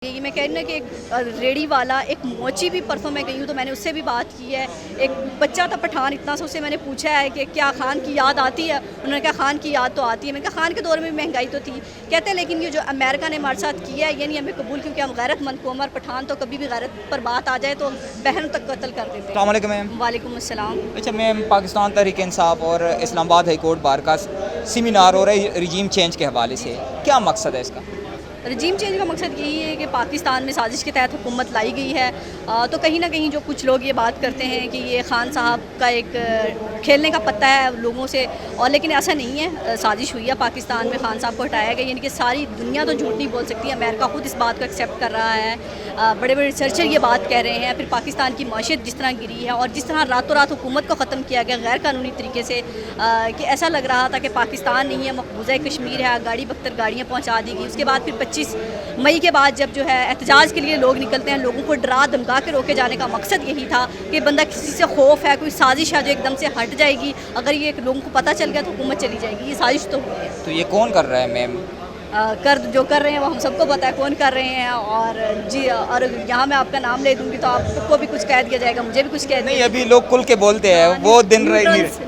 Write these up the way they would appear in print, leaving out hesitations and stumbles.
ये मैं कह रही ना कि एक रेडी वाला एक मोची भी परसों मैं गई हूँ तो मैंने उससे भी बात की है। एक बच्चा था पठान, इतना सा उससे मैंने पूछा है कि क्या खान की याद आती है। उन्होंने कहा खान की याद तो आती है। मैंने कहा खान के दौर में महंगाई तो थी, कहते हैं लेकिन ये जो अमेरिका ने हमारे साथ किया है ये नहीं हमें कबूल, क्योंकि हम गैरतमंद कौम, हमारे पठान तो कभी भी गैरत पर बात आ जाए तो बहन तक कत्ल कर देते हैं। अस्सलाम मैम। वालेकुम अस्सलाम। अच्छा मैम, पाकिस्तान तहरीक इंसाफ और इस्लामाबाद हाई कोर्ट बार का सेमिनार हो रहा है रिजीम चेंज के हवाले से, क्या मकसद है इसका? रजीम चेंज का मकसद यही है कि पाकिस्तान में साजिश के तहत हुकूमत लाई गई है। तो कहीं ना कहीं जो कुछ लोग ये बात करते हैं कि ये खान साहब का एक खेलने का पत्ता है लोगों से, और लेकिन ऐसा नहीं है। साजिश हुई है पाकिस्तान में, खान साहब को हटाया गया, यानी कि सारी दुनिया तो झूठ नहीं बोल सकती। अमेरिका खुद इस बात को एक्सेप्ट कर रहा है, बड़े बड़े रिसर्चर ये बात कह रहे हैं। फिर पाकिस्तान की माशियत जिस तरह गिरी है और जिस तरह रातों रात हुकूमत को ख़त्म किया गया गैर कानूनी तरीके से, कि ऐसा लग रहा था कि पाकिस्तान नहीं है, मकबूजा कश्मीर है, गाड़ी बख्तर गाड़ियाँ पहुँचा दी गई। उसके बाद फिर 25 मई के बाद जब जो है एहतजाज के लिए लोग निकलते हैं, लोगों को डरा धमका के रोके जाने का मकसद यही था कि बंदा किसी से खौफ है, कोई साजिश है जो एकदम से हट जाएगी, अगर ये लोगों को पता चल गया तो हुकूमत चली जाएगी। ये साजिश तो हुई है। तो ये कौन कर रहा है मैम? जो कर रहे हैं वो हम सबको पता है कौन कर रहे हैं। और जी, और यहाँ मैं आपका नाम ले दूंगी तो आपको भी कुछ कह दिया जाएगा, मुझे भी कुछ कह दिया। नहीं, अभी लोग खुल के बोलते हैं, वो दिन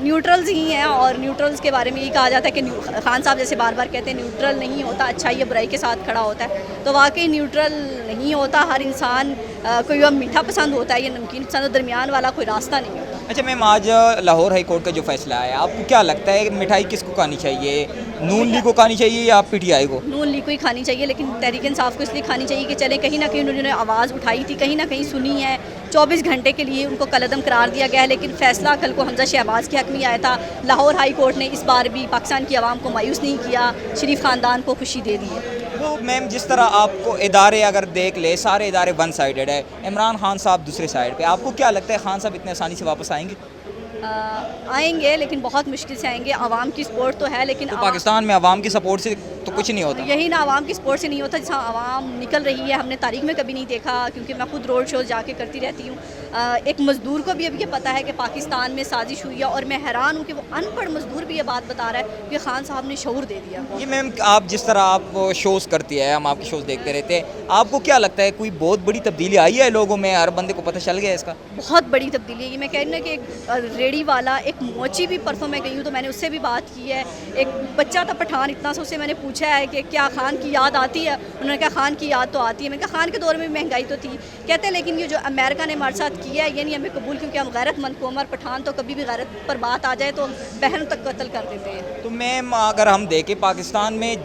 न्यूट्रल्स ही हैं। और न्यूट्रल्स के बारे में ये कहा जाता है कि खान साहब जैसे बार बार कहते हैं न्यूट्रल नहीं होता, अच्छाई या बुराई के साथ खड़ा होता है, तो वाकई न्यूट्रल नहीं होता। हर इंसान कोई वह मीठा पसंद होता है या नमकीन पसंद, दरमियान वाला कोई रास्ता नहीं होता। अच्छा मैम, आज लाहौर हाई कोर्ट का जो फैसला आया, आपको क्या लगता है मिठाई किसको खानी चाहिए? नून लीग को खानी चाहिए या पीटीआई को? नून लीग को ही खानी चाहिए, लेकिन तहरीक इंसाफ को इसलिए खानी चाहिए कि चले कहीं ना कहीं उन्होंने आवाज़ उठाई थी, कहीं ना कहीं सुनी है। 24 घंटे के लिए उनको कलअदम करार दिया गया है, लेकिन फैसला कल को हमजा शहबाज के हक में आया था। लाहौर हाई कोर्ट ने इस बार भी पाकिस्तान की आवाम को मायूस नहीं किया, शरीफ ख़ानदान को खुशी दे दी है। वो मैम, जिस तरह आपको इदारे अगर देख ले, सारे इदारे वन साइडेड है, इमरान खान साहब दूसरे साइड पे, आपको क्या लगता है खान साहब इतने आसानी से वापस आएंगे? आएंगे, लेकिन बहुत मुश्किल से आएंगे। आवाम की सपोर्ट तो है, लेकिन तो पाकिस्तान में आवाम की सपोर्ट से तो कुछ नहीं होता। यही ना, आवाम की सपोर्ट से नहीं होता। जहाँ आवाम निकल रही है हमने तारीख में कभी नहीं देखा, क्योंकि मैं खुद रोड शोज जाके करती रहती हूँ। एक मज़दूर को भी अब ये पता है कि पाकिस्तान में साजिश हुई है, और मैं हैरान हूँ कि वो अनपढ़ मज़दूर भी ये बात बता रहा है कि खान साहब ने शऊर दे दिया। ये मैम, आप जिस तरह आप शोज़ करती है, हम आपके शोज़ देखते रहते हैं, आपको क्या लगता है कोई बहुत बड़ी तब्दीली आई है लोगों में? हर बंदे को पता चल गया इसका? बहुत बड़ी तब्दीली है। ये मैं कह रही ना कि एक रेडी वाला एक मोची भी परसों मैं गई हूँ तो मैंने उससे भी बात की है। एक बच्चा था पठान, इतना सा उससे मैंने पूछा है कि क्या खान की याद आती है। उन्होंने कहा खान की याद तो आती है। मैंने कहा खान के दौर में महंगाई तो थी, कहते हैं लेकिन ये जो अमेरिका ने हमारे साथ किया है ये नहीं हमें कबूल, क्योंकि हम गैरतमंद कौम, हमारे पठान तो कभी भी गैरत पर बात आ जाए तो बहन तक कत्ल कर देते हैं। तो मैम, अगर हम देखें पाकिस्तान में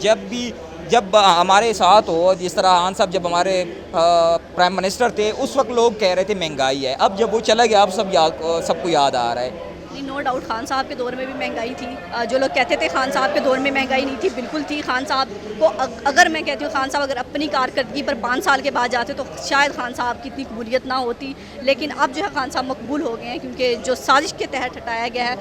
जब हमारे साथ हो, जिस तरह खान साहब जब हमारे प्राइम मिनिस्टर थे, उस वक्त लोग कह रहे थे महंगाई है, अब जब वो चला गया अब सबको याद आ रहा है। नो डाउट खान साहब के दौर में भी महंगाई थी। जो लोग कहते थे खान साहब के दौर में महंगाई नहीं थी, बिल्कुल थी। खान साहब को अगर मैं कहती हूँ खान साहब अगर अपनी कारकर्दगी पर 5 साल के बाद जाते तो शायद खान साहब की इतनी कबूलियत ना होती, लेकिन अब जो है खान साहब मकबूल हो गए हैं, क्योंकि जो साजिश के तहत हटाया गया है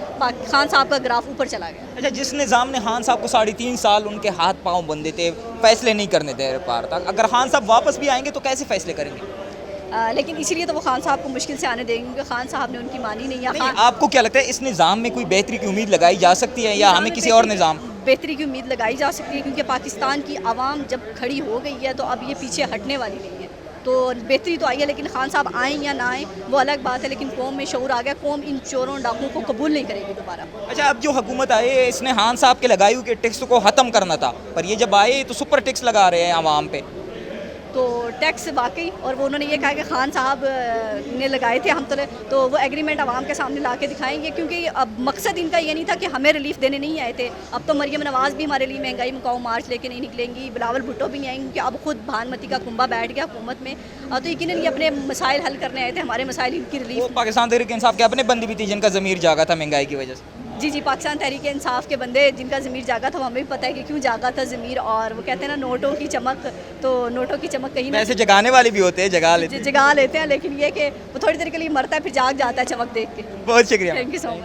खान साहब का ग्राफ ऊपर चला गया। अच्छा, जिस निज़ाम ने खान साहब को 3.5 साल उनके हाथ पाँव बंधे थे, फैसले नहीं करने दे पार तक, अगर खान साहब वापस भी आएंगे तो कैसे फैसले करेंगे? लेकिन इसीलिए तो वो खान साहब को मुश्किल से आने देंगे, क्योंकि खान साहब ने उनकी मानी नहीं है। आपको क्या लगता है इस निज़ाम में कोई बेहतरी की उम्मीद लगाई जा सकती है या हमें किसी और निज़ाम? बेहतरी की उम्मीद लगाई जा सकती है, क्योंकि पाकिस्तान की आवाम जब खड़ी हो गई है तो अब ये पीछे हटने वाली नहीं है। तो बेहतरी तो आई है, लेकिन खान साहब आएँ या ना आएँ वो अलग बात है, लेकिन कौम में शऊर आ गया। कौम इन चोरों डाकुओं को कबूल नहीं करेगी दोबारा। अच्छा, अब जो हुकूमत आई है इसने खान साहब के लगाई हुई के टैक्स को ख़त्म करना था, पर ये जब आए तो सुपर टैक्स लगा रहे हैं आवाम पे। तो टैक्स वाकई, और वो उन्होंने ये कहा कि खान साहब ने लगाए थे, हम तो वो एग्रीमेंट आवाम के सामने ला के दिखाएंगे, क्योंकि अब मकसद इनका ये नहीं था कि हमें रिलीफ देने नहीं आए थे। अब तो मरियम नवाज़ भी हमारे लिए महंगाई मुकाऊ मार्च लेके नहीं निकलेंगी, बिलावल भुट्टो भी नहीं आएंगे, क्योंकि अब खुद भानुमति का कुंभा बैठ गया हुकूमत में। तो यकीनन ये अपने मसाइल हल करने आए थे, हमारे मसाइल इनकी रिलीफ। पाकिस्तान तहरीक इंसाफ के अपने बंदी भी थी जिनका ज़मीर जागा था महंगाई की वजह से। जी, पाकिस्तान तहरीक इंसाफ के बंदे जिनका ज़मीर जागा था, वो हमें भी पता है कि क्यों जागा था ज़मीर। और वो कहते हैं ना नोटों की चमक, तो नोटों की चमक कहीं ना ऐसे जगाने वाले भी होते हैं, जगा लेते हैं, लेकिन ये कि वो थोड़ी देर के लिए मरता है फिर जाग जाता है चमक देख के। बहुत शुक्रिया। Thank you so much.